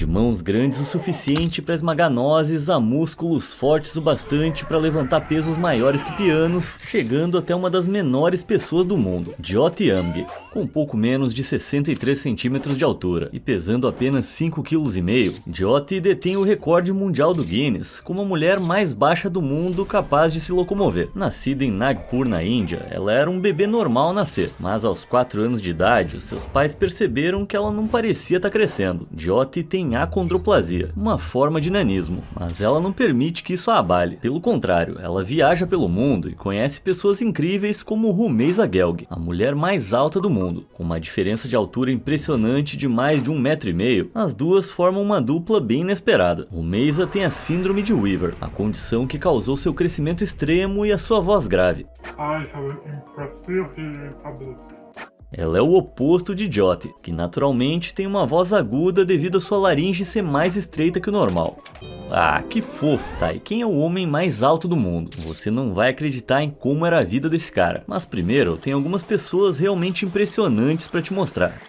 De mãos grandes o suficiente para esmagar nozes, a músculos fortes o bastante para levantar pesos maiores que pianos, chegando até uma das menores pessoas do mundo, Jyoti Amge, com pouco menos de 63 centímetros de altura e pesando apenas 5,5 kg. Jyoti detém o recorde mundial do Guinness como a mulher mais baixa do mundo capaz de se locomover. Nascida em Nagpur, na Índia, ela era um bebê normal ao nascer, mas aos 4 anos de idade, os seus pais perceberam que ela não parecia estar crescendo. Jyoti tem acondroplasia, uma forma de nanismo, mas ela não permite que isso a abale. Pelo contrário, ela viaja pelo mundo e conhece pessoas incríveis como Rumeysa Gelg, a mulher mais alta do mundo. Com uma diferença de altura impressionante de mais de 1,5 m, as duas formam uma dupla bem inesperada. Rumeysa tem a síndrome de Weaver, a condição que causou seu crescimento extremo e a sua voz grave. I have an impressive hearing ability. Ela é o oposto de Jyoti, que naturalmente tem uma voz aguda devido a sua laringe ser mais estreita que o normal. Ah, que fofo, tá? E quem é o homem mais alto do mundo? Você não vai acreditar em como era a vida desse cara. Mas primeiro, tem algumas pessoas realmente impressionantes para te mostrar.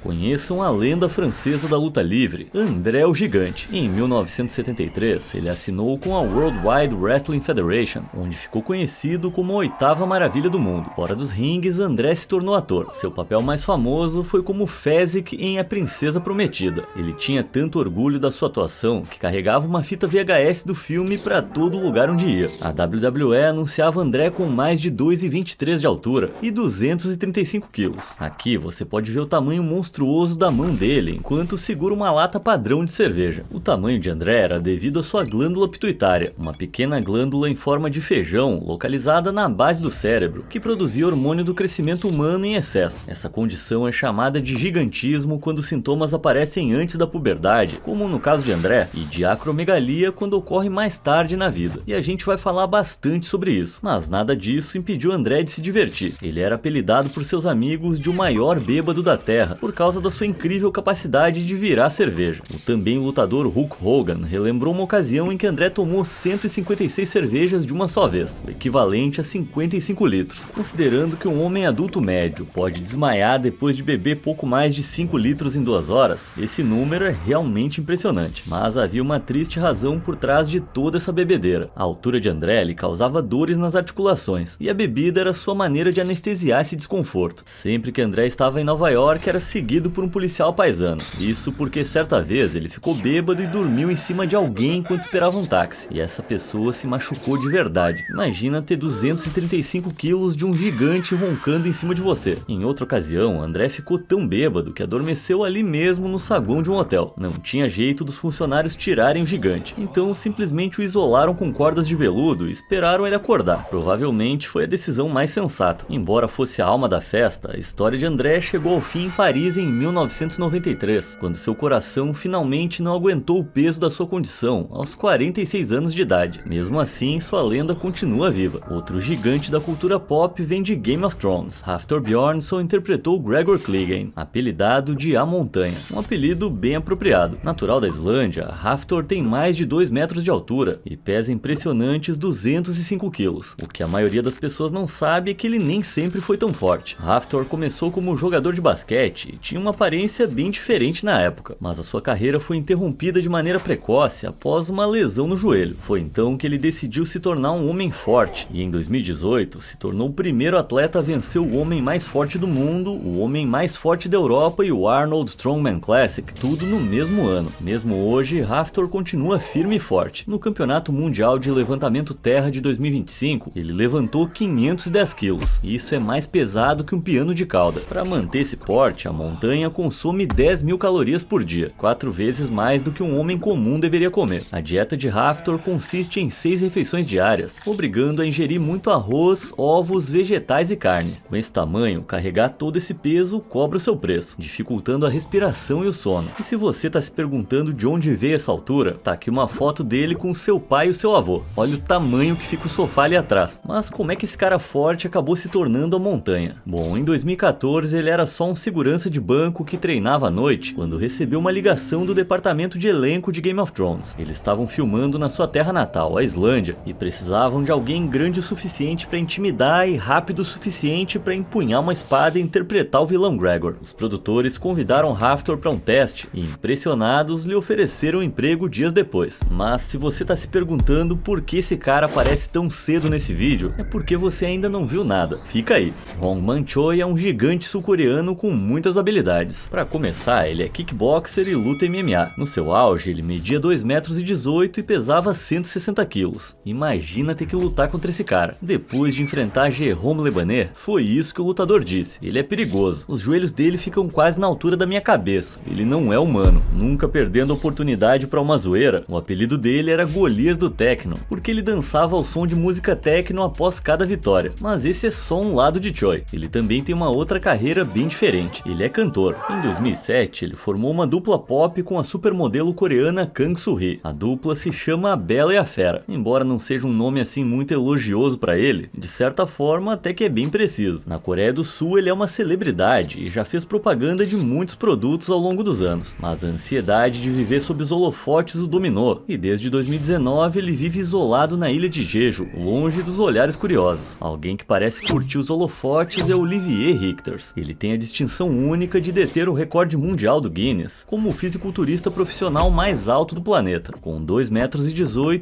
Conheçam a lenda francesa da luta livre, André o Gigante. Em 1973, ele assinou com a World Wide Wrestling Federation, onde ficou conhecido como a oitava maravilha do mundo. Fora dos ringues, André se tornou ator. Seu papel mais famoso foi como Fezzik em A Princesa Prometida. Ele tinha tanto orgulho da sua atuação que carregava uma fita VHS do filme para todo lugar onde ia. A WWE anunciava André com mais de 2,23 de altura e 235 kg. Aqui você pode ver o tamanho monstruoso da mão dele enquanto segura uma lata padrão de cerveja. O tamanho de André era devido à sua glândula pituitária, uma pequena glândula em forma de feijão localizada na base do cérebro, que produzia hormônio do crescimento humano em excesso. Essa condição é chamada de gigantismo quando os sintomas aparecem antes da puberdade, como no caso de André, e de acromegalia quando ocorre mais tarde na vida. E a gente vai falar bastante sobre isso, mas nada disso impediu André de se divertir. Ele era apelidado por seus amigos de o maior bêbado da Terra, por causa da sua incrível capacidade de virar cerveja. O também lutador Hulk Hogan relembrou uma ocasião em que André tomou 156 cervejas de uma só vez, o equivalente a 55 litros. Considerando que um homem adulto médio pode desmaiar depois de beber pouco mais de 5 litros em 2 horas, esse número é realmente impressionante. Mas havia uma triste razão por trás de toda essa bebedeira. A altura de André lhe causava dores nas articulações, e a bebida era sua maneira de anestesiar esse desconforto. Sempre que André estava em Nova York, era seguido por um policial paisano. Isso porque certa vez ele ficou bêbado e dormiu em cima de alguém enquanto esperava um táxi. E essa pessoa se machucou de verdade. Imagina ter 235 quilos de um gigante roncando em cima de você. Em outra ocasião, André ficou tão bêbado que adormeceu ali mesmo no saguão de um hotel. Não tinha jeito dos funcionários tirarem o gigante, então simplesmente o isolaram com cordas de veludo e esperaram ele acordar. Provavelmente foi a decisão mais sensata. Embora fosse a alma da festa, a história de André chegou ao fim em Paris em 1993, quando seu coração finalmente não aguentou o peso da sua condição aos 46 anos de idade. Mesmo assim, sua lenda continua viva. Outro gigante da cultura pop vem de Game of Thrones. Hafthor Bjornsson interpretou Gregor Clegane, apelidado de A Montanha, um apelido bem apropriado. Natural da Islândia, Hafthor tem mais de 2 metros de altura e pesa impressionantes 205 quilos. O que a maioria das pessoas não sabe é que ele nem sempre foi tão forte. Hafthor começou como jogador de basquete e tinha uma aparência bem diferente na época, mas a sua carreira foi interrompida de maneira precoce após uma lesão no joelho. Foi então que ele decidiu se tornar um homem forte e em 2018 se tornou o primeiro atleta a vencer o homem mais forte do mundo, o homem mais forte da Europa e o Arnold Strongman Classic, tudo no mesmo ano. Mesmo hoje, Hafthor continua firme e forte. No Campeonato Mundial de Levantamento Terra de 2025, ele levantou 510 quilos, e isso é mais pesado que um piano de cauda. Para manter esse porte, a montanha consome 10.000 calorias por dia, 4 vezes mais do que um homem comum deveria comer. A dieta de Hafthor consiste em 6 refeições diárias, obrigando a ingerir muito arroz, ovos, vegetais e carne. Com esse tamanho, carregar todo esse peso cobra o seu preço, dificultando a respiração e o sono. E se você está se perguntando de onde veio essa altura, tá aqui uma foto dele com seu pai e o seu avô. Olha o tamanho que fica o sofá ali atrás. Mas como é que esse cara forte acabou se tornando a montanha? Bom, em 2014 ele era só um segurança de banco que treinava à noite quando recebeu uma ligação do departamento de elenco de Game of Thrones. Eles estavam filmando na sua terra natal, a Islândia, e precisavam de alguém grande o suficiente para intimidar e rápido o suficiente para empunhar uma espada e interpretar o vilão Gregor. Os produtores convidaram Hafthor para um teste e, impressionados, lhe ofereceram emprego dias depois. Mas se você tá se perguntando por que esse cara aparece tão cedo nesse vídeo, é porque você ainda não viu nada. Fica aí. Hong Man-choi é um gigante sul-coreano com muitas habilidades. Para começar, ele é kickboxer e luta MMA. No seu auge, ele media 2,18 metros e pesava 160 quilos. Imagina ter que lutar contra esse cara. Depois de enfrentar Jérôme Lebanet, foi isso que o lutador disse. Ele é perigoso. Os joelhos dele ficam quase na altura da minha cabeça. Ele não é humano. Nunca perdendo a oportunidade para uma zoeira, o apelido dele era Golias do Techno, porque ele dançava ao som de música techno após cada vitória. Mas esse é só um lado de Choi. Ele também tem uma outra carreira bem diferente. Ele é cantor. Em 2007, ele formou uma dupla pop com a supermodelo coreana Kang Soo-hee. A dupla se chama A Bela e a Fera. Embora não seja um nome assim muito elogioso para ele, de certa forma até que é bem preciso. Na Coreia do Sul ele é uma celebridade e já fez propaganda de muitos produtos ao longo dos anos. Mas a ansiedade de viver sob os holofotes o dominou, e desde 2019 ele vive isolado na ilha de Jeju, longe dos olhares curiosos. Alguém que parece curtir os holofotes é Olivier Richters. Ele tem a distinção única de deter o recorde mundial do Guinness como o fisiculturista profissional mais alto do planeta, com 2,18 metros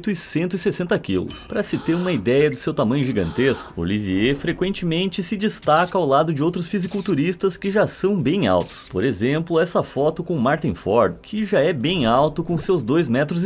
e 160 quilos. Para se ter uma ideia do seu tamanho gigantesco, Olivier frequentemente se destaca ao lado de outros fisiculturistas que já são bem altos. Por exemplo, essa foto com Martin Ford, que já é bem alto com seus 2,3 metros.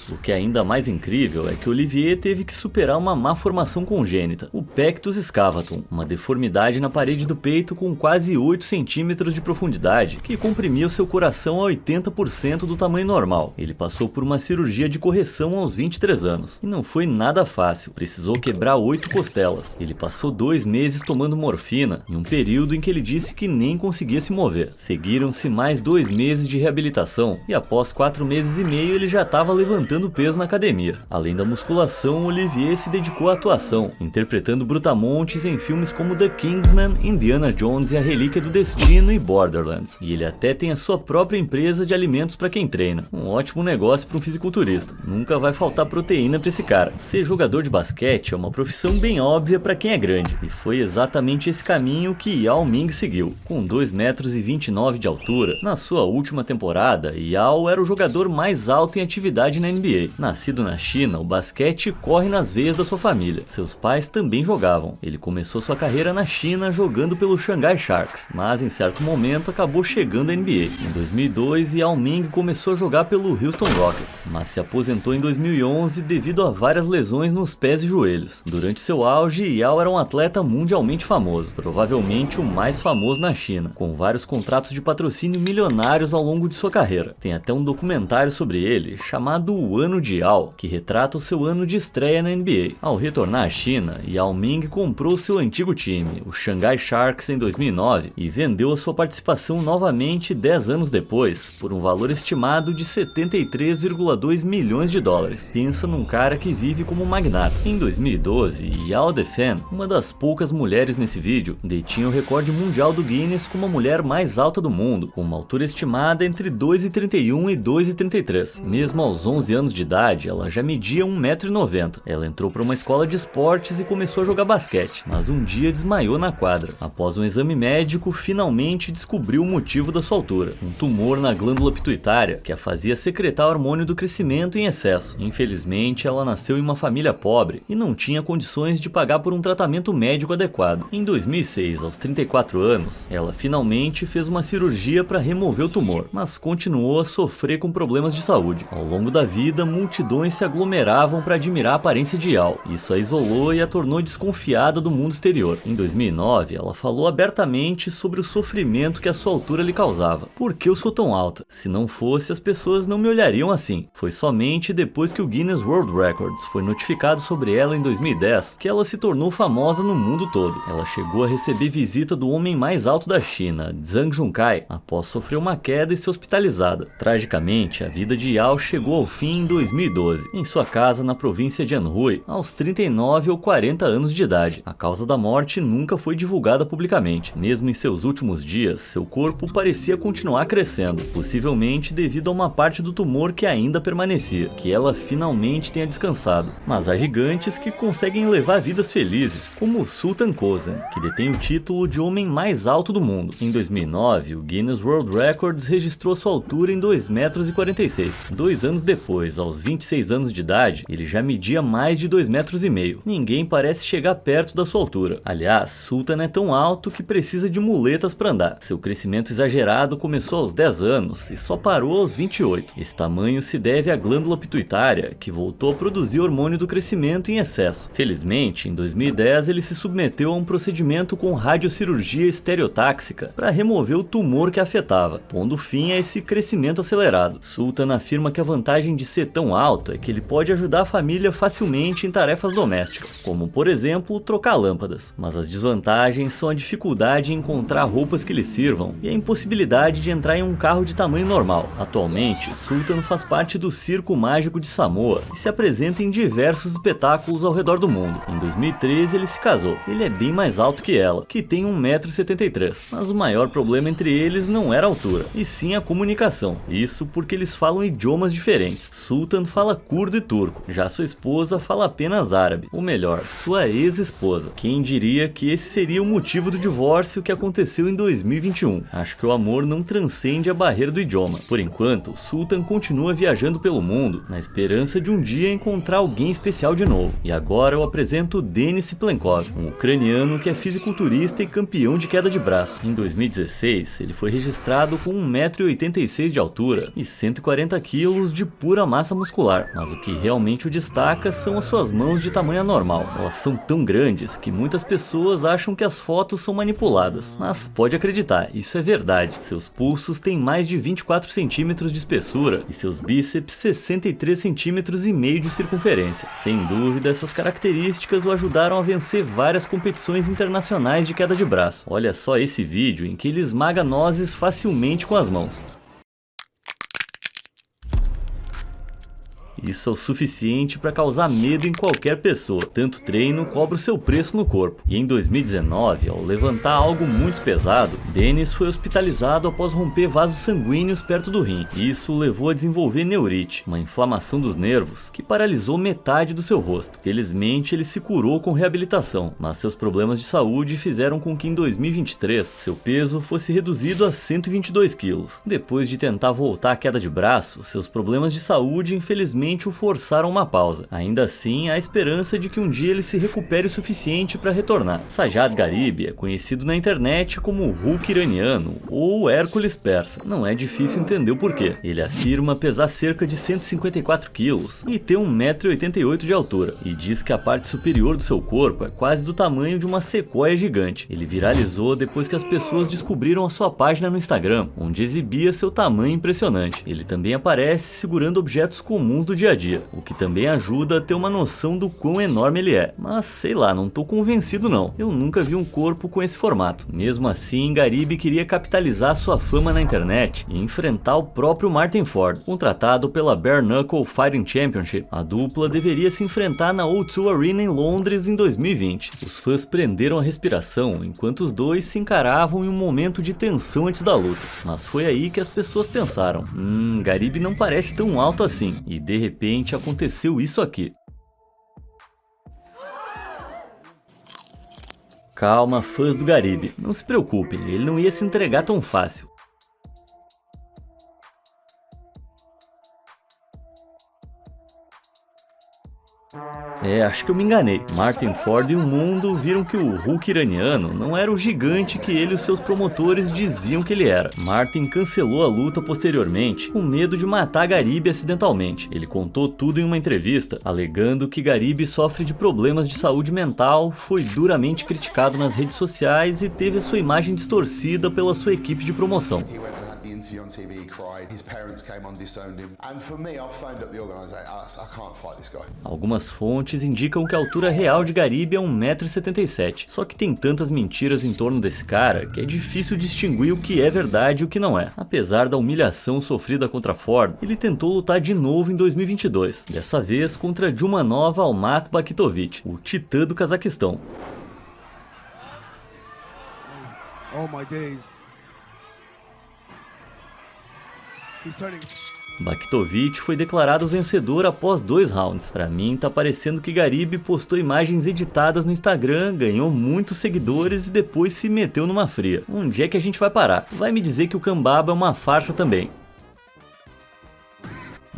O que é ainda mais incrível é que Olivier teve que superar uma má formação congênita, o pectus excavatum, uma deformidade na parede do peito com quase 8 centímetros de profundidade, que comprimia o seu coração a 80% do tamanho normal. Ele passou por uma cirurgia de correção aos 23 anos, e não foi nada fácil, precisou quebrar 8 costelas. Ele passou 2 meses tomando morfina, em um período em que ele disse que nem conseguia se mover. Seguiram-se mais 2 meses de reabilitação, e após 4 meses e meio ele já estava levantando peso na academia. Além da musculação, Olivier se dedicou à atuação, interpretando brutamontes em filmes como The Kingsman, Indiana Jones e a Relíquia do Destino e Borderlands. E ele até tem a sua própria empresa de alimentos para quem treina. Um ótimo negócio para um fisiculturista. Nunca vai faltar proteína para esse cara. Ser jogador de basquete é uma profissão bem óbvia para quem é grande, e foi exatamente esse caminho que Yao Ming seguiu. Com 2,29 metros de altura, na sua última temporada, Yao era o jogador mais alto em atividade na NBA. Nascido na China, o basquete corre nas veias da sua família. Seus pais também jogavam. Ele começou sua carreira na China jogando pelo Shanghai Sharks, mas em certo momento acabou chegando à NBA. Em 2002, Yao Ming começou a jogar pelo Houston Rockets, mas se aposentou em 2011 devido a várias lesões nos pés e joelhos. Durante seu auge, Yao era um atleta mundialmente famoso, provavelmente o mais famoso na China, com vários contratos de patrocínio milionários ao longo de sua carreira. Tem até um documentário sobre ele, chamado O Ano de Yao, que retrata o seu ano de estreia na NBA. Ao retornar à China, Yao Ming comprou seu antigo time, o Shanghai Sharks, em 2009 e vendeu a sua participação novamente 10 anos depois, por um valor estimado de 73,2 milhões de dólares. Pensa num cara que vive como magnata. Em 2012, Yao Defan, uma das poucas mulheres nesse vídeo, detinha o recorde mundial do Guinness como a mulher mais alta do mundo, com uma altura estimada entre 2,31 e 2,33. Mesmo aos 11 anos de idade, ela já media 1,90 metro. Ela entrou para uma escola de esportes e começou a jogar basquete, mas um dia desmaiou na quadra. Após um exame médico, finalmente descobriu o motivo da sua altura: um tumor na glândula pituitária, que a fazia secretar hormônio do crescimento em excesso. Infelizmente, ela nasceu em uma família pobre e não tinha condições de pagar por um tratamento médico adequado. Em 2006, aos 34 anos, ela finalmente fez uma cirurgia para remover o tumor, mas continuou a sofrer com problemas de saúde. Ao longo da vida, multidões se aglomeravam para admirar a aparência de Yao. Isso a isolou e a tornou desconfiada do mundo exterior. Em 2009, ela falou abertamente sobre o sofrimento que a sua altura lhe causava. Por que eu sou tão alta? Se não fosse, as pessoas não me olhariam assim. Foi somente depois que o Guinness World Records foi notificado sobre ela em 2010 que ela se tornou famosa no mundo todo. Ela chegou a receber visita do homem mais alto da China, Zhang Junkai, após sofrer uma queda e ser hospitalizada. Tragicamente, a vida de Yao chegou ao fim em 2012, em sua casa na província de Anhui, aos 39 ou 40 anos de idade. A causa da morte nunca foi divulgada publicamente. Mesmo em seus últimos dias, seu corpo parecia continuar crescendo, possivelmente devido a uma parte do tumor que ainda permanecia, que ela finalmente tenha descansado. Mas há gigantes que conseguem levar vidas felizes, como Sultan Kosen, que detém o título de homem mais alto do mundo. Em 2009, o Guinness World Records registrou sua altura em 2,46 metros. 2 anos depois, aos 26 anos de idade, ele já media mais de 2,5 metros. Ninguém parece chegar perto da sua altura. Aliás, Sultan é tão alto que precisa de muletas para andar. Seu crescimento exagerado começou aos 10 anos e só parou aos 28. Esse tamanho se deve à glândula pituitária, que voltou a produzir hormônio do crescimento em excesso. Felizmente, em 2010 ele se submeteu a um procedimento com radiocirurgia estereotáxica para remover o tumor que afetava, pondo fim a esse crescimento acelerado. Sultan afirma que a vantagem de ser tão alto é que ele pode ajudar a família facilmente em tarefas domésticas, como por exemplo trocar lâmpadas. Mas as desvantagens são a dificuldade em encontrar roupas que lhe sirvam e a impossibilidade de entrar em um carro de tamanho normal. Atualmente, Sultan faz parte do Circo Mágico de Samoa e se apresenta em diversos espetáculos ao redor do mundo. Em 2013 ele se casou. Ele é bem mais alto que ela, que tem 1,73 metros, mas o maior problema entre eles não era a altura, e sim a comunicação. Isso porque eles falam idiomas diferentes. Sultan fala curdo e turco, já sua esposa fala apenas árabe, ou melhor, sua ex-esposa. Quem diria que esse seria o motivo do divórcio que aconteceu em 2021. Acho que o amor não transcende a barreira do idioma. Por enquanto, Sultan continua viajando pelo mundo, na esperança de um dia encontrar alguém especial de novo. E agora eu apresento Denis Plenkov, um ucraniano que é fisiculturista e campeão de queda de braço. Em 2016, ele foi registrado com 1,86 m de altura e 140 kg de pura massa muscular. Mas o que realmente o destaca são as suas mãos de tamanho anormal. Elas são tão grandes que muitas pessoas acham que as fotos são manipuladas. Mas pode acreditar, isso é verdade. Seus pulsos têm mais de 24 centímetros de espessura e seus bíceps 63,5 centímetros de circunferência. Sem dúvida, essas características o ajudaram a vencer várias competições internacionais de queda de braço. Olha só esse vídeo em que ele esmaga nozes facilmente com as mãos. Isso é o suficiente para causar medo em qualquer pessoa. Tanto treino cobra o seu preço no corpo. E em 2019, ao levantar algo muito pesado, Denis foi hospitalizado após romper vasos sanguíneos perto do rim. Isso o levou a desenvolver neurite, uma inflamação dos nervos, que paralisou metade do seu rosto. Felizmente, ele se curou com reabilitação, mas seus problemas de saúde fizeram com que em 2023, seu peso fosse reduzido a 122 quilos. Depois de tentar voltar à queda de braço, seus problemas de saúde infelizmente o forçaram uma pausa. Ainda assim, há esperança de que um dia ele se recupere o suficiente para retornar. Sajad Gharib é conhecido na internet como o Hulk iraniano ou Hércules persa. Não é difícil entender o porquê. Ele afirma pesar cerca de 154 quilos e ter 1,88 m de altura, e diz que a parte superior do seu corpo é quase do tamanho de uma sequoia gigante. Ele viralizou depois que as pessoas descobriram a sua página no Instagram, onde exibia seu tamanho impressionante. Ele também aparece segurando objetos comuns do dia a dia, o que também ajuda a ter uma noção do quão enorme ele é. Mas sei lá, não tô convencido não. Eu nunca vi um corpo com esse formato. Mesmo assim, Gharib queria capitalizar sua fama na internet e enfrentar o próprio Martin Ford. Contratado pela Bare Knuckle Fighting Championship, a dupla deveria se enfrentar na O2 Arena em Londres em 2020. Os fãs prenderam a respiração enquanto os dois se encaravam em um momento de tensão antes da luta. Mas foi aí que as pessoas pensaram, Gharib não parece tão alto assim, e de repente aconteceu isso aqui. Calma, fãs do Gharib, não se preocupem, ele não ia se entregar tão fácil. Acho que eu me enganei. Martin Ford e o mundo viram que o Hulk iraniano não era o gigante que ele e os seus promotores diziam que ele era. Martin cancelou a luta posteriormente, com medo de matar Gharib acidentalmente. Ele contou tudo em uma entrevista, alegando que Gharib sofre de problemas de saúde mental, foi duramente criticado nas redes sociais e teve a sua imagem distorcida pela sua equipe de promoção. Interview on TV, he cried. His parents came on, disowned him. And for me, I phoned up the organizer. I can't fight this guy. Algumas fontes indicam que a altura real de Gharib é 1,77 m. Só que tem tantas mentiras em torno desse cara que é difícil distinguir o que é verdade e o que não é. Apesar da humilhação sofrida contra Ford, ele tentou lutar de novo em 2022. Dessa vez contra Jumanov Almatbakitovic, o titã do Cazaquistão. Oh my days. Bakhtovic foi declarado vencedor após 2 rounds. Pra mim, tá parecendo que Garib postou imagens editadas no Instagram, ganhou muitos seguidores e depois se meteu numa fria. Onde é que a gente vai parar? Vai me dizer que o Kambaba é uma farsa também.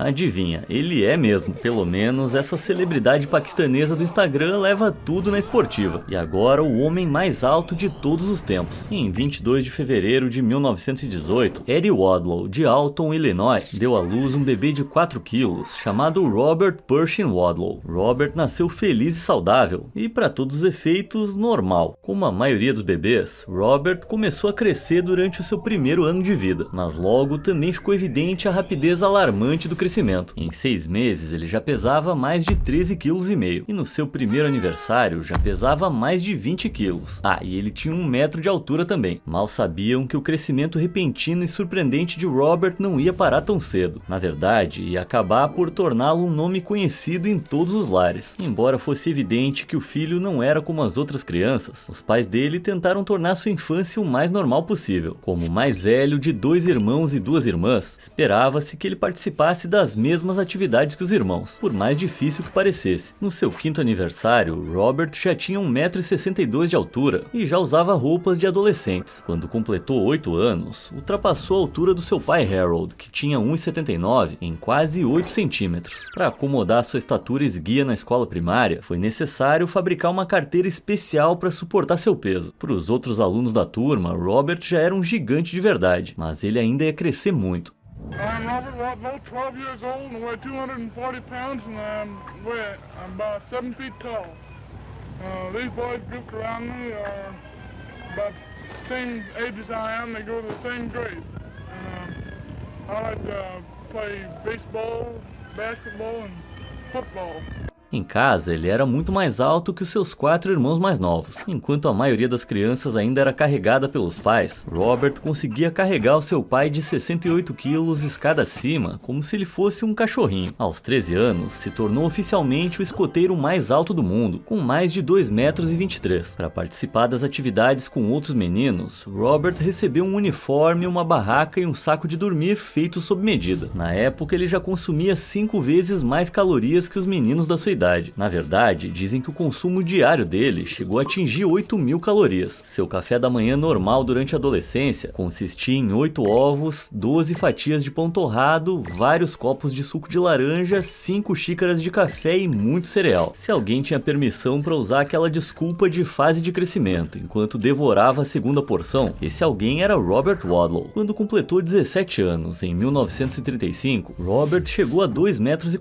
Adivinha, ele é mesmo. Pelo menos essa celebridade paquistanesa do Instagram leva tudo na esportiva. E agora o homem mais alto de todos os tempos. Em 22 de fevereiro de 1918, Eddie Wadlow, de Alton, Illinois, deu à luz um bebê de 4 quilos, chamado Robert Pershing Wadlow. Robert nasceu feliz e saudável, e para todos os efeitos, normal. Como a maioria dos bebês, Robert começou a crescer durante o seu primeiro ano de vida, mas logo também ficou evidente a rapidez alarmante do crescimento. Em 6 meses ele já pesava mais de 13,5 kg e no seu primeiro aniversário já pesava mais de 20 kg. Ah, e ele tinha 1 metro de altura também. Mal sabiam que o crescimento repentino e surpreendente de Robert não ia parar tão cedo. Na verdade, ia acabar por torná-lo um nome conhecido em todos os lares. Embora fosse evidente que o filho não era como as outras crianças, os pais dele tentaram tornar sua infância o mais normal possível. Como o mais velho de 2 irmãos e 2 irmãs, esperava-se que ele participasse das mesmas atividades que os irmãos, por mais difícil que parecesse. No seu 5º aniversário, Robert já tinha 1,62 m de altura e já usava roupas de adolescentes. Quando completou 8 anos, ultrapassou a altura do seu pai Harold, que tinha 1,79 m, em quase 8 centímetros. Para acomodar sua estatura esguia na escola primária, foi necessário fabricar uma carteira especial para suportar seu peso. Para os outros alunos da turma, Robert já era um gigante de verdade, mas ele ainda ia crescer muito. I'm Robert Wadlow, 12 years old, and weigh 240 pounds, and I'm about 7 feet tall. These boys grouped around me are about the same age as I am. They go to the same grade. I like to play baseball, basketball, and football. Em casa, ele era muito mais alto que os seus 4 irmãos mais novos. Enquanto a maioria das crianças ainda era carregada pelos pais, Robert conseguia carregar o seu pai de 68 quilos escada acima, como se ele fosse um cachorrinho. Aos 13 anos, se tornou oficialmente o escoteiro mais alto do mundo, com mais de 2,23 metros. Para participar das atividades com outros meninos, Robert recebeu um uniforme, uma barraca e um saco de dormir feito sob medida. Na época, ele já consumia 5 vezes mais calorias que os meninos da sua idade. Na verdade, dizem que o consumo diário dele chegou a atingir 8.000 calorias. Seu café da manhã normal durante a adolescência consistia em 8 ovos, 12 fatias de pão torrado, vários copos de suco de laranja, 5 xícaras de café e muito cereal. Se alguém tinha permissão para usar aquela desculpa de fase de crescimento enquanto devorava a segunda porção, esse alguém era Robert Wadlow. Quando completou 17 anos, em 1935, Robert chegou a 2,40 metros,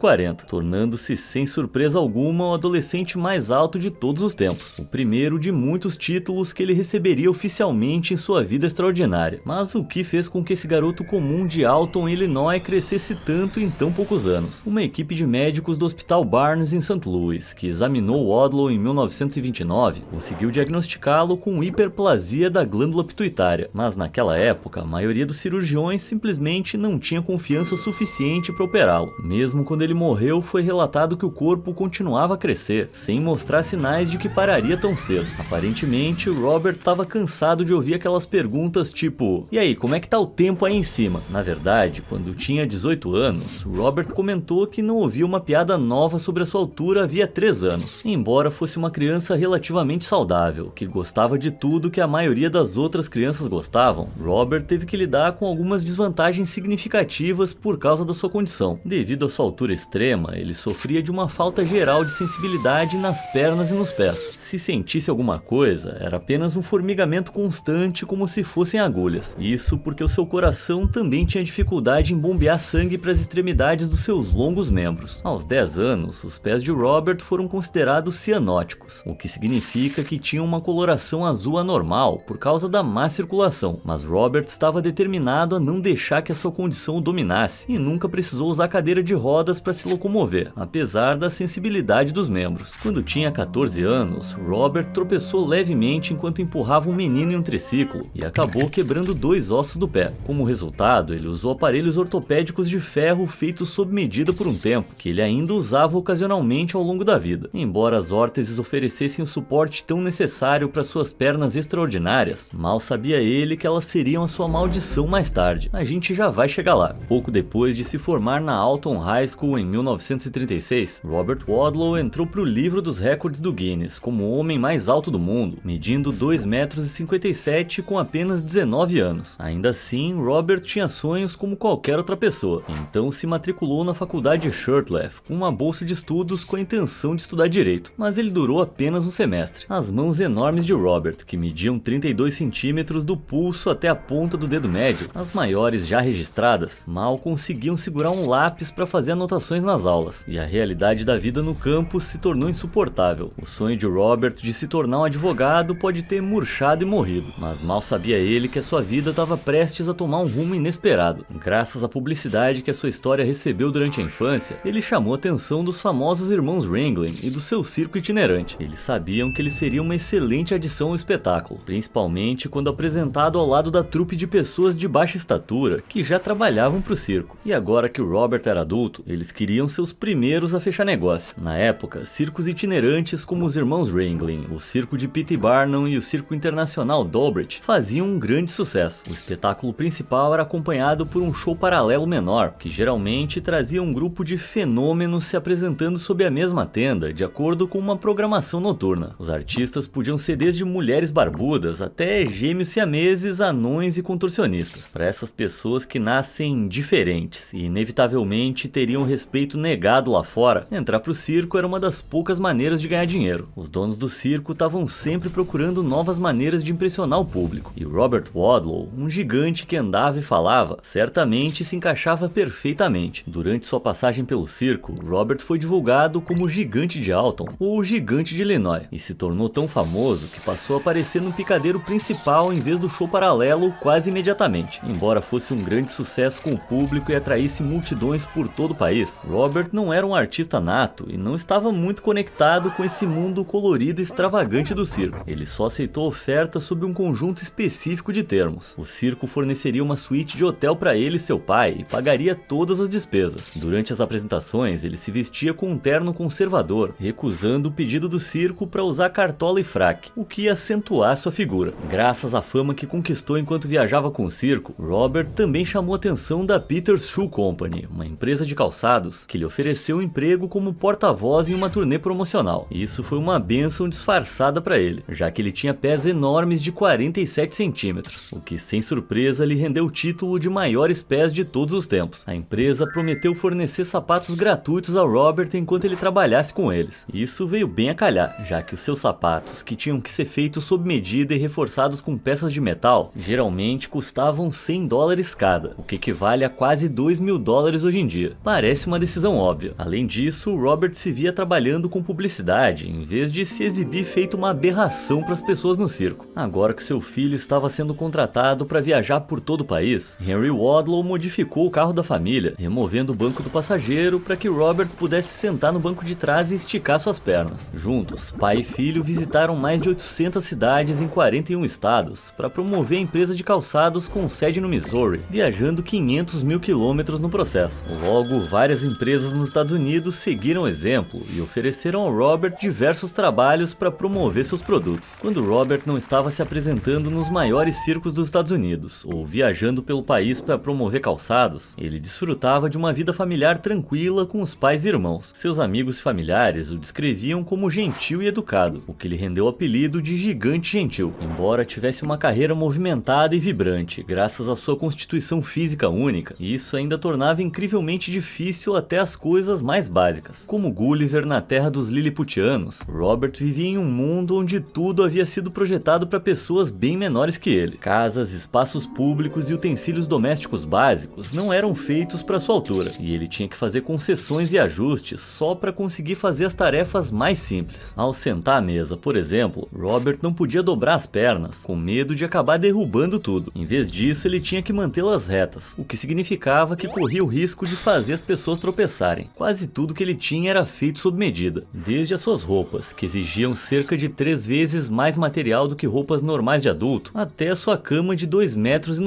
tornando-se sem surpresa alguma o adolescente mais alto de todos os tempos, o primeiro de muitos títulos que ele receberia oficialmente em sua vida extraordinária. Mas o que fez com que esse garoto comum de Alton, Illinois, crescesse tanto em tão poucos anos? Uma equipe de médicos do Hospital Barnes em St. Louis, que examinou Wadlow em 1929, conseguiu diagnosticá-lo com hiperplasia da glândula pituitária, mas naquela época a maioria dos cirurgiões simplesmente não tinha confiança suficiente para operá-lo. Mesmo quando ele morreu, foi relatado que o corpo continuava a crescer, sem mostrar sinais de que pararia tão cedo. Aparentemente, Robert estava cansado de ouvir aquelas perguntas tipo: e aí, como é que tá o tempo aí em cima? Na verdade, quando tinha 18 anos, Robert comentou que não ouvia uma piada nova sobre a sua altura havia 3 anos. Embora fosse uma criança relativamente saudável, que gostava de tudo que a maioria das outras crianças gostavam, Robert teve que lidar com algumas desvantagens significativas por causa da sua condição. Devido à sua altura extrema, ele sofria de uma falta geral de sensibilidade nas pernas e nos pés. Se sentisse alguma coisa, era apenas um formigamento constante, como se fossem agulhas. Isso porque o seu coração também tinha dificuldade em bombear sangue para as extremidades dos seus longos membros. Aos 10 anos, os pés de Robert foram considerados cianóticos, o que significa que tinham uma coloração azul anormal por causa da má circulação. Mas Robert estava determinado a não deixar que a sua condição o dominasse e nunca precisou usar cadeira de rodas para se locomover, apesar da sensibilidade flexibilidade dos membros. Quando tinha 14 anos, Robert tropeçou levemente enquanto empurrava um menino em um triciclo e acabou quebrando 2 ossos do pé. Como resultado, ele usou aparelhos ortopédicos de ferro feitos sob medida por um tempo, que ele ainda usava ocasionalmente ao longo da vida. Embora as órteses oferecessem o suporte tão necessário para suas pernas extraordinárias, mal sabia ele que elas seriam a sua maldição mais tarde. A gente já vai chegar lá. Pouco depois de se formar na Alton High School em 1936, Robert Wadlow entrou para o livro dos recordes do Guinness como o homem mais alto do mundo, medindo 2,57 metros com apenas 19 anos. Ainda assim, Robert tinha sonhos como qualquer outra pessoa, então se matriculou na faculdade Shurtleff com uma bolsa de estudos com a intenção de estudar direito, mas ele durou apenas um semestre. As mãos enormes de Robert, que mediam 32 centímetros do pulso até a ponta do dedo médio, as maiores já registradas, mal conseguiam segurar um lápis para fazer anotações nas aulas, e a realidade da vida no campus se tornou insuportável. O sonho de Robert de se tornar um advogado pode ter murchado e morrido, mas mal sabia ele que a sua vida estava prestes a tomar um rumo inesperado. Graças à publicidade que a sua história recebeu durante a infância, ele chamou a atenção dos famosos irmãos Ringling e do seu circo itinerante. Eles sabiam que ele seria uma excelente adição ao espetáculo, principalmente quando apresentado ao lado da trupe de pessoas de baixa estatura que já trabalhavam para o circo. E agora que o Robert era adulto, eles queriam ser os primeiros a fechar negócio. Na época, circos itinerantes como os irmãos Ringling, o circo de P.T. Barnum e o circo internacional Dobrich faziam um grande sucesso. O espetáculo principal era acompanhado por um show paralelo menor, que geralmente trazia um grupo de fenômenos se apresentando sob a mesma tenda, de acordo com uma programação noturna. Os artistas podiam ser desde mulheres barbudas até gêmeos siameses, anões e contorcionistas. Para essas pessoas que nascem diferentes e inevitavelmente teriam respeito negado lá fora, entrar pro circo era uma das poucas maneiras de ganhar dinheiro. Os donos do circo estavam sempre procurando novas maneiras de impressionar o público, e Robert Wadlow, um gigante que andava e falava, certamente se encaixava perfeitamente. Durante sua passagem pelo circo, Robert foi divulgado como o Gigante de Alton ou o Gigante de Illinois, e se tornou tão famoso que passou a aparecer no picadeiro principal em vez do show paralelo quase imediatamente. Embora fosse um grande sucesso com o público e atraísse multidões por todo o país, Robert não era um artista nato e não estava muito conectado com esse mundo colorido e extravagante do circo. Ele só aceitou a oferta sob um conjunto específico de termos. O circo forneceria uma suíte de hotel para ele e seu pai e pagaria todas as despesas. Durante as apresentações, ele se vestia com um terno conservador, recusando o pedido do circo para usar cartola e fraque, o que ia acentuar sua figura. Graças à fama que conquistou enquanto viajava com o circo, Robert também chamou a atenção da Peters Shoe Company, uma empresa de calçados que lhe ofereceu um emprego como porta-voz em uma turnê promocional. Isso foi uma bênção disfarçada para ele, já que ele tinha pés enormes de 47 centímetros, o que sem surpresa lhe rendeu o título de maiores pés de todos os tempos. A empresa prometeu fornecer sapatos gratuitos ao Robert enquanto ele trabalhasse com eles. Isso veio bem a calhar, já que os seus sapatos, que tinham que ser feitos sob medida e reforçados com peças de metal, geralmente custavam $100 cada, o que equivale a quase $2.000 hoje em dia. Parece uma decisão óbvia. Além disso, Robert se via trabalhando com publicidade, em vez de se exibir feito uma aberração para as pessoas no circo. Agora que seu filho estava sendo contratado para viajar por todo o país, Henry Wadlow modificou o carro da família, removendo o banco do passageiro para que Robert pudesse sentar no banco de trás e esticar suas pernas. Juntos, pai e filho visitaram mais de 800 cidades em 41 estados para promover a empresa de calçados com sede no Missouri, viajando 500 mil quilômetros no processo. Logo, várias empresas nos Estados Unidos seguiram o exemplo e ofereceram ao Robert diversos trabalhos para promover seus produtos. Quando Robert não estava se apresentando nos maiores circos dos Estados Unidos ou viajando pelo país para promover calçados, ele desfrutava de uma vida familiar tranquila com os pais e irmãos. Seus amigos e familiares o descreviam como gentil e educado, o que lhe rendeu o apelido de Gigante Gentil. Embora tivesse uma carreira movimentada e vibrante, graças à sua constituição física única, isso ainda tornava incrivelmente difícil até as coisas mais básicas. Como Gulliver na terra dos Lilliputianos, Robert vivia em um mundo onde tudo havia sido projetado para pessoas bem menores que ele. Casas, espaços públicos e utensílios domésticos básicos não eram feitos para sua altura, e ele tinha que fazer concessões e ajustes só para conseguir fazer as tarefas mais simples. Ao sentar à mesa, por exemplo, Robert não podia dobrar as pernas, com medo de acabar derrubando tudo. Em vez disso, ele tinha que mantê-las retas, o que significava que corria o risco de fazer as pessoas tropeçarem. Quase tudo que ele tinha Jim era feito sob medida. Desde as suas roupas, que exigiam cerca de 3 vezes mais material do que roupas normais de adulto, até a sua cama de 2,90 metros.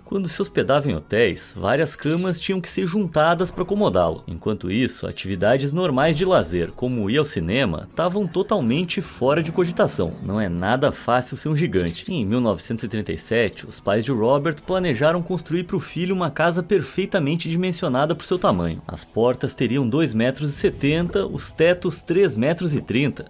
Quando se hospedava em hotéis, várias camas tinham que ser juntadas para acomodá-lo. Enquanto isso, atividades normais de lazer, como ir ao cinema, estavam totalmente fora de cogitação. Não é nada fácil ser um gigante. Em 1937, os pais de Robert planejaram construir para o filho uma casa perfeitamente dimensionada por seu tamanho. As portas teriam 2,70 metros, os tetos 3,30 metros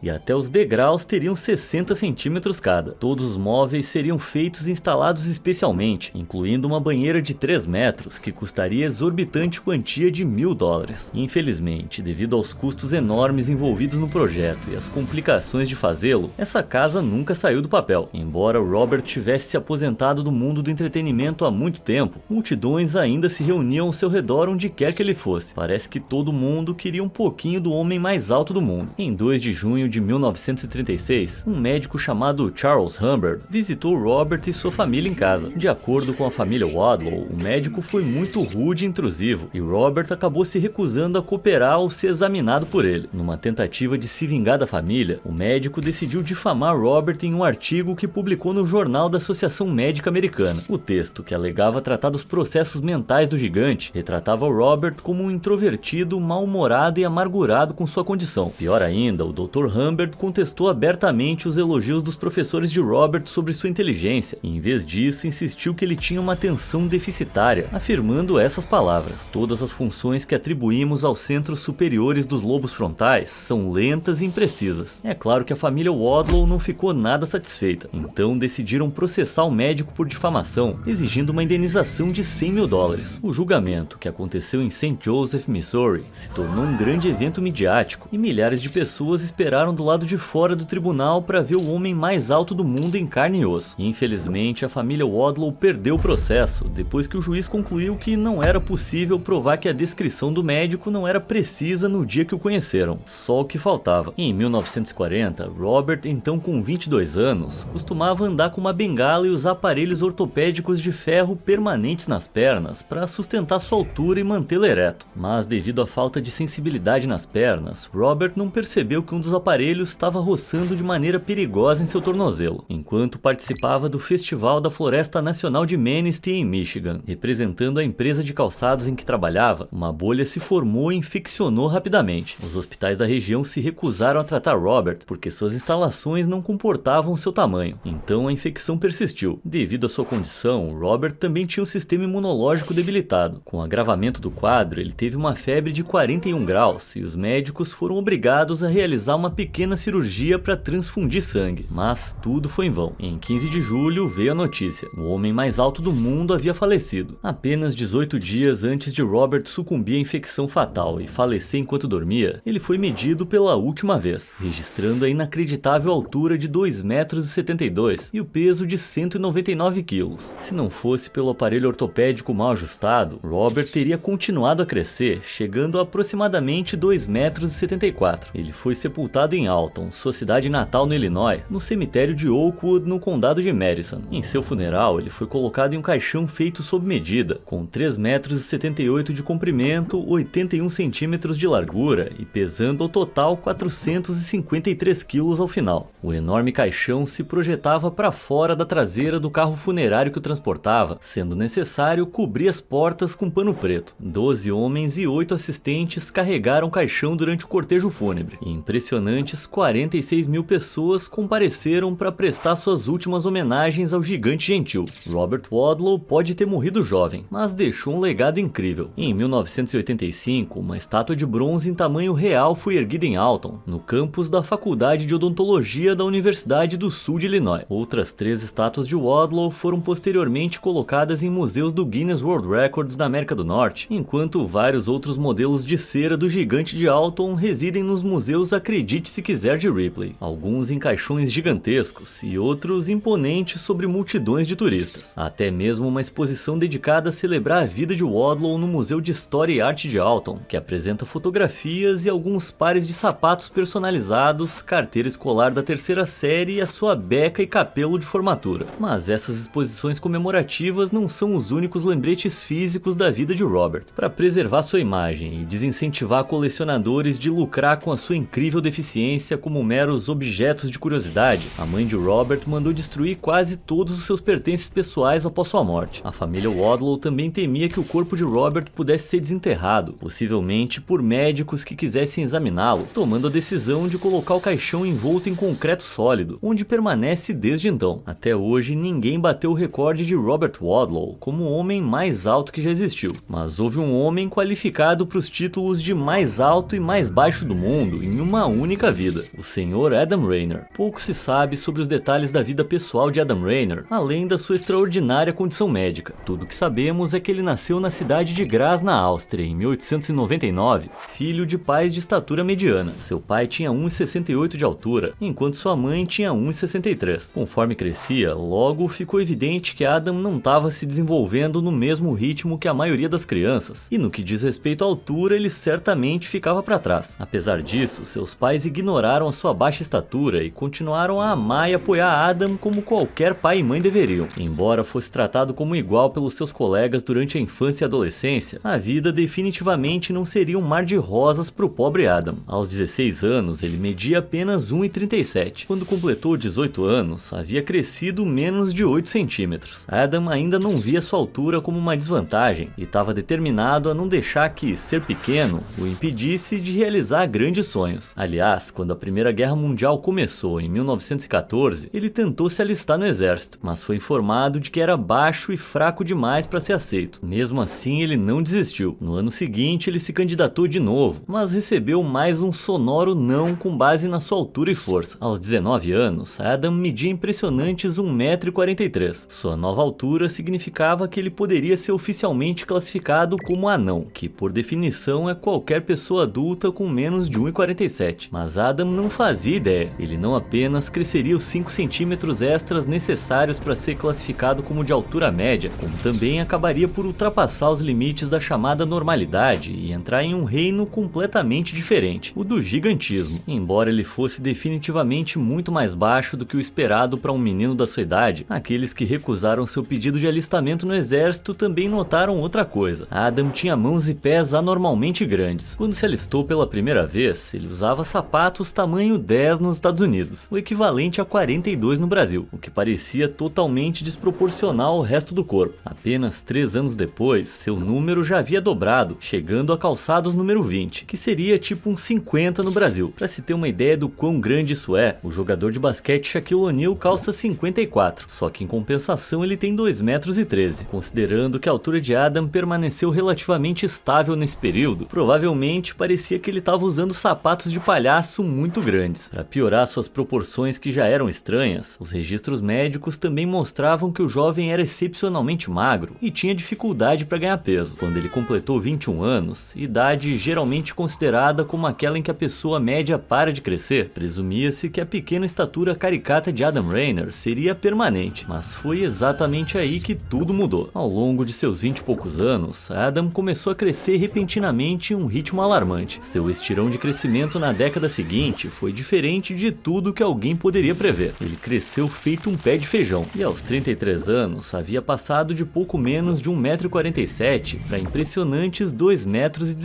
e até os degraus teriam 60 centímetros cada. Todos os móveis seriam feitos e instalados especialmente, incluindo uma banheira de 3 metros, que custaria exorbitante quantia de $1.000. Infelizmente, devido aos custos enormes envolvidos no projeto e as complicações de fazê-lo, essa casa nunca saiu do papel. Embora Robert tivesse se aposentado do mundo do entretenimento há muito tempo, multidões ainda se reuniam ao seu redor onde quer que ele fosse. Parece que todo mundo queria um pouquinho do homem mais alto do mundo. Em 2 de junho de 1936, um médico chamado Charles Humbert visitou Robert e sua família em casa. De acordo com a família Wadlow, o médico foi muito rude e intrusivo, e Robert acabou se recusando a cooperar ou ser examinado por ele. Numa tentativa de se vingar da família, o médico decidiu difamar Robert em um artigo que publicou no Jornal da Associação Médica Americana. O texto, que alegava tratar dos processos mentais do gigante, retratava Robert como um introvertido, mal-humorado e amargurado com sua condição. Pior ainda, o Dr. Humbert contestou abertamente os elogios dos professores de Robert sobre sua inteligência, e em vez disso insistiu que ele tinha uma atenção deficitária, afirmando essas palavras: todas as funções que atribuímos aos centros superiores dos lobos frontais são lentas e imprecisas. É claro que a família Wadlow não ficou nada satisfeita, então decidiram processar o médico por difamação, exigindo uma indenização de $100.000. O julgamento, que aconteceu em St. Joseph, Missouri, se tornou um grande evento midiático, e milhares de pessoas esperaram do lado de fora do tribunal para ver o homem mais alto do mundo em carne e osso. Infelizmente, a família Wadlow perdeu o processo, depois que o juiz concluiu que não era possível provar que a descrição do médico não era precisa no dia que o conheceram. Só o que faltava. Em 1940, Robert, então com 22 anos, costumava andar com uma bengala e usar aparelhos ortopédicos de ferro permanentes nas pernas para sustentar sua altura e mantê-lo ereto. Mas devido à falta de sensibilidade nas pernas, Robert não percebeu que um dos aparelhos estava roçando de maneira perigosa em seu tornozelo, enquanto participava do Festival da Floresta Nacional de Manistee, em Michigan. Representando a empresa de calçados em que trabalhava, uma bolha se formou e infeccionou rapidamente. Os hospitais da região se recusaram a tratar Robert porque suas instalações não comportavam seu tamanho, então a infecção persistiu. Devido à sua condição, Robert também tinha um sistema imunológico debilitado. Com o agravamento do quadro, ele teve uma febre de 41 graus e os médicos foram obrigados a realizar uma pequena cirurgia para transfundir sangue, mas tudo foi em vão. Em 15 de julho veio a notícia: o homem mais alto do mundo havia falecido. Apenas 18 dias antes de Robert sucumbir à infecção fatal e falecer enquanto dormia, ele foi medido pela última vez, registrando a inacreditável altura de 2,72 metros e o peso de 199 quilos. Se não fosse pelo aparelho ortopédico mal ajustado, Robert teria continuado a crescer, chegando a aproximadamente 2,74 metros. Ele foi sepultado em Alton, sua cidade natal no Illinois, no cemitério de Oakwood, no condado de Madison. Em seu funeral, ele foi colocado em um caixão feito sob medida, com 3,78 metros de comprimento, 81 centímetros de largura e pesando ao total 453 quilos ao final. O enorme caixão se projetava para fora da traseira do carro funerário que o transportava, sendo necessário cobrir as portas com pano preto. 12 homens e 8 assistentes carregaram o caixão durante o cortejo fúnebre, e impressionantes 46 mil pessoas compareceram para prestar suas últimas homenagens ao gigante gentil. Robert Wadlow pode ter morrido jovem, mas deixou um legado incrível. Em 1985, uma estátua de bronze em tamanho real foi erguida em Alton, no campus da Faculdade de Odontologia da Universidade do Sul de Illinois. Outras 3 estátuas de Wadlow foram posteriormente colocadas em museus do Guinness World Records da América do Norte, enquanto vários outros modelos de cera do gigante de Alton residem nos museus Acredite Se Quiser de Ripley, alguns em caixões gigantescos e outros imponentes sobre multidões de turistas. Até mesmo uma exposição dedicada a celebrar a vida de Wadlow no Museu de História e Arte de Alton, que apresenta fotografias e alguns pares de sapatos personalizados, carteira escolar da 3ª série e a sua beca e capelo de formatura. Mas essas exposições comemorativas não são os únicos lembretes físicos da vida de Robert. Para preservar sua imagem e desincentivar a coleção colecionadores de lucrar com a sua incrível deficiência como meros objetos de curiosidade, a mãe de Robert mandou destruir quase todos os seus pertences pessoais após sua morte. A família Wadlow também temia que o corpo de Robert pudesse ser desenterrado, possivelmente por médicos que quisessem examiná-lo, tomando a decisão de colocar o caixão envolto em concreto sólido, onde permanece desde então. Até hoje, ninguém bateu o recorde de Robert Wadlow como o homem mais alto que já existiu, mas houve um homem qualificado para os títulos de mais alto e mais baixo do mundo em uma única vida, o Sr. Adam Rayner. Pouco se sabe sobre os detalhes da vida pessoal de Adam Rayner, além da sua extraordinária condição médica. Tudo que sabemos é que ele nasceu na cidade de Graz, na Áustria, em 1899, filho de pais de estatura mediana. Seu pai tinha 1,68 de altura, enquanto sua mãe tinha 1,63. Conforme crescia, logo ficou evidente que Adam não estava se desenvolvendo no mesmo ritmo que a maioria das crianças, e no que diz respeito à altura, ele certamente ficava para trás. Apesar disso, seus pais ignoraram a sua baixa estatura e continuaram a amar e apoiar Adam como qualquer pai e mãe deveriam. Embora fosse tratado como igual pelos seus colegas durante a infância e adolescência, a vida definitivamente não seria um mar de rosas para o pobre Adam. Aos 16 anos, ele media apenas 1,37. Quando completou 18 anos, havia crescido menos de 8 centímetros. Adam ainda não via sua altura como uma desvantagem e estava determinado a não deixar que ser pequeno o impedisse de realizar grandes sonhos. Aliás, quando a Primeira Guerra Mundial começou em 1914, ele tentou se alistar no exército, mas foi informado de que era baixo e fraco demais para ser aceito. Mesmo assim, ele não desistiu. No ano seguinte, ele se candidatou de novo, mas recebeu mais um sonoro não com base na sua altura e força. Aos 19 anos, Adam media impressionantes 1,43 m. Sua nova altura significava que ele poderia ser oficialmente classificado como anão, que por definição é qualquer pessoa adulta com menos de 1,47. Mas Adam não fazia ideia. Ele não apenas cresceria os 5 centímetros extras necessários para ser classificado como de altura média, como também acabaria por ultrapassar os limites da chamada normalidade e entrar em um reino completamente diferente, o do gigantismo. Embora ele fosse definitivamente muito mais baixo do que o esperado para um menino da sua idade, aqueles que recusaram seu pedido de alistamento no exército também notaram outra coisa. Adam tinha mãos e pés anormalmente grandes. Quando se alistou pela primeira vez, ele usava sapatos tamanho 10 nos Estados Unidos, o equivalente a 42 no Brasil, o que parecia totalmente desproporcional ao resto do corpo. Apenas 3 anos depois, seu número já havia dobrado, chegando a calçados número 20, que seria tipo um 50 no Brasil. Para se ter uma ideia do quão grande isso é, o jogador de basquete Shaquille O'Neal calça 54, só que em compensação ele tem 2,13 metros. Considerando que a altura de Adam permaneceu relativamente estável nesse período, provavelmente parecia que ele estava usando sapatos de palhaço muito grandes. Para piorar suas proporções que já eram estranhas, os registros médicos também mostravam que o jovem era excepcionalmente magro e tinha dificuldade para ganhar peso. Quando ele completou 21 anos, idade geralmente considerada como aquela em que a pessoa média para de crescer, presumia-se que a pequena estatura caricata de Adam Rayner seria permanente, mas foi exatamente aí que tudo mudou. Ao longo de seus 20 e poucos anos, Adam começou a crescer repentinamente em um ritmo alarmante. Seu estirão de crescimento na década seguinte foi diferente de tudo que alguém poderia prever. Ele cresceu feito um pé de feijão, e aos 33 anos havia passado de pouco menos de 1,47 m para impressionantes 2,16 metros.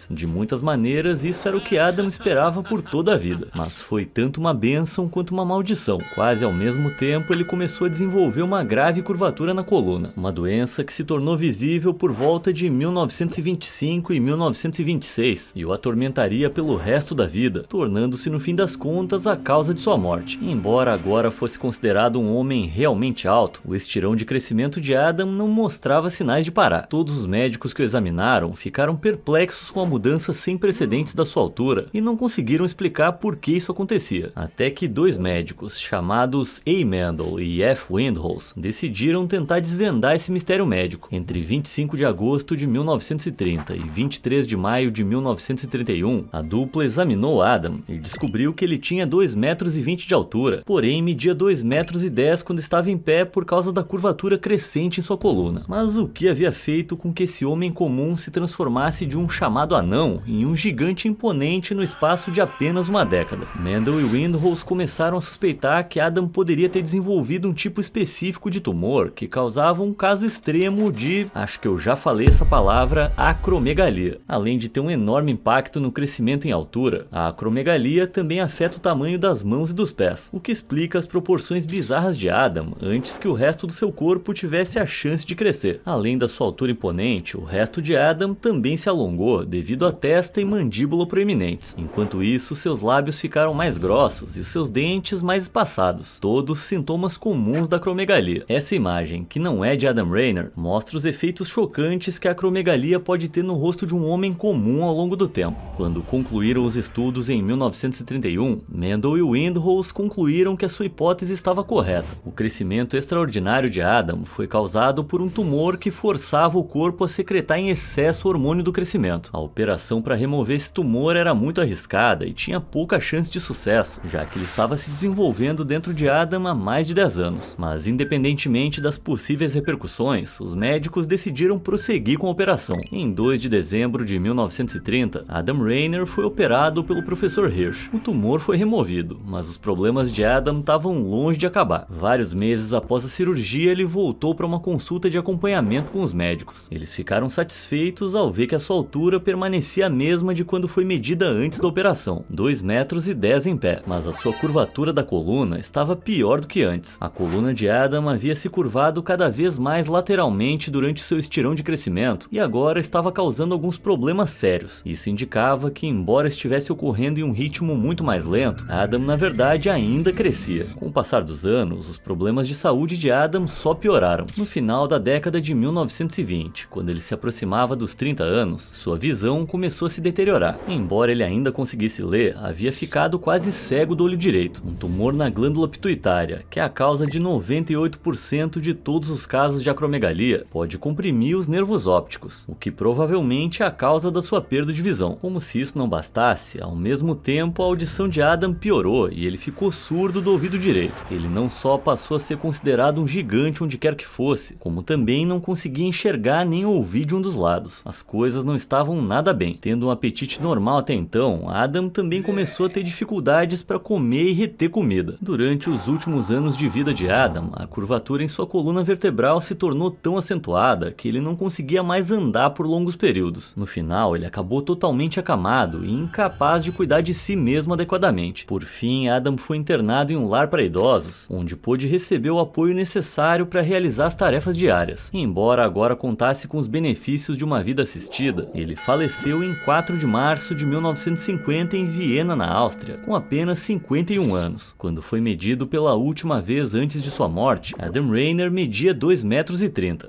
De muitas maneiras, isso era o que Adam esperava por toda a vida, mas foi tanto uma bênção quanto uma maldição. Quase ao mesmo tempo, ele começou a desenvolver uma grave curvatura na coluna, uma doença que se tornou visível por volta de 1925 e 1926 e o atormentaria pelo resto da vida, tornando-se no fim das contas a causa de sua morte. Embora agora fosse considerado um homem realmente alto, o estirão de crescimento de Adam não mostrava sinais de parar. Todos os médicos que o examinaram ficaram perplexos com a mudança sem precedentes da sua altura e não conseguiram explicar por que isso acontecia. Até que 2 médicos, chamados A. Mendel e F. Windholz, decidiram tentar desvendar esse mistério médico. Entre 25 de agosto de 1930 e 23 de maio de 1931, a dupla examinou Adam e descobriu que ele tinha 2,20 metros de altura, porém media 2,10 metros quando estava em pé por causa da curvatura crescente em sua coluna. Mas o que havia feito com que esse homem comum se transformasse de um chamado anão em um gigante imponente no espaço de apenas uma década? Mendel e Windholz começaram a suspeitar que Adam poderia ter desenvolvido um tipo específico de tumor que causava um caso extremo de, acho que eu já falei essa palavra, acromegalia, além de ter um enorme enorme impacto no crescimento em altura, a acromegalia também afeta o tamanho das mãos e dos pés, o que explica as proporções bizarras de Adam antes que o resto do seu corpo tivesse a chance de crescer. Além da sua altura imponente, o resto de Adam também se alongou devido à testa e mandíbula proeminentes. Enquanto isso, seus lábios ficaram mais grossos e os seus dentes mais espaçados, todos sintomas comuns da acromegalia. Essa imagem, que não é de Adam Rayner, mostra os efeitos chocantes que a acromegalia pode ter no rosto de um homem comum ao longo do tempo. Quando concluíram os estudos em 1931, Mendel e Windholz concluíram que a sua hipótese estava correta. O crescimento extraordinário de Adam foi causado por um tumor que forçava o corpo a secretar em excesso o hormônio do crescimento. A operação para remover esse tumor era muito arriscada e tinha pouca chance de sucesso, já que ele estava se desenvolvendo dentro de Adam há mais de 10 anos. Mas independentemente das possíveis repercussões, os médicos decidiram prosseguir com a operação. Em 2 de dezembro de 1930, Adam Rayner foi operado pelo professor Hirsch. O tumor foi removido, mas os problemas de Adam estavam longe de acabar. Vários meses após a cirurgia, ele voltou para uma consulta de acompanhamento com os médicos. Eles ficaram satisfeitos ao ver que a sua altura permanecia a mesma de quando foi medida antes da operação, 2,10 metros em pé, mas a sua curvatura da coluna estava pior do que antes. A coluna de Adam havia se curvado cada vez mais lateralmente durante seu estirão de crescimento e agora estava causando alguns problemas sérios. Isso indicava que, embora estivesse ocorrendo em um ritmo muito mais lento, Adam na verdade ainda crescia. Com o passar dos anos, os problemas de saúde de Adam só pioraram. No final da década de 1920, quando ele se aproximava dos 30 anos, sua visão começou a se deteriorar. Embora ele ainda conseguisse ler, havia ficado quase cego do olho direito. Um tumor na glândula pituitária, que é a causa de 98% de todos os casos de acromegalia, pode comprimir os nervos ópticos, o que provavelmente é a causa da sua perda de visão. Como se isso não bastasse, ao mesmo tempo a audição de Adam piorou e ele ficou surdo do ouvido direito. Ele não só passou a ser considerado um gigante onde quer que fosse, como também não conseguia enxergar nem ouvir de um dos lados. As coisas não estavam nada bem. Tendo um apetite normal até então, Adam também começou a ter dificuldades para comer e reter comida. Durante os últimos anos de vida de Adam, a curvatura em sua coluna vertebral se tornou tão acentuada que ele não conseguia mais andar por longos períodos. No final, ele acabou totalmente acamado e incapaz de cuidar de si mesmo adequadamente. Por fim, Adam foi internado em um lar para idosos, onde pôde receber o apoio necessário para realizar as tarefas diárias. Embora agora contasse com os benefícios de uma vida assistida, ele faleceu em 4 de março de 1950 em Viena, na Áustria, com apenas 51 anos. Quando foi medido pela última vez antes de sua morte, Adam Rayner media 2,30 metros,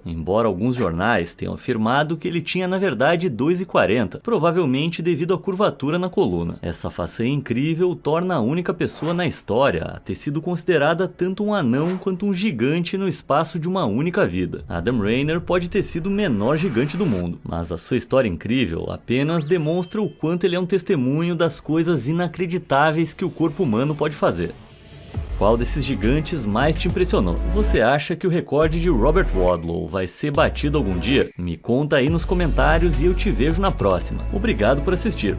embora alguns jornais tenham afirmado que ele tinha na verdade 2,40, provavelmente devido à curvatura na coluna. Essa façanha incrível torna a única pessoa na história a ter sido considerada tanto um anão quanto um gigante no espaço de uma única vida. Adam Rayner pode ter sido o menor gigante do mundo, mas a sua história incrível apenas demonstra o quanto ele é um testemunho das coisas inacreditáveis que o corpo humano pode fazer. Qual desses gigantes mais te impressionou? Você acha que o recorde de Robert Wadlow vai ser batido algum dia? Me conta aí nos comentários e eu te vejo na próxima. Obrigado por assistir.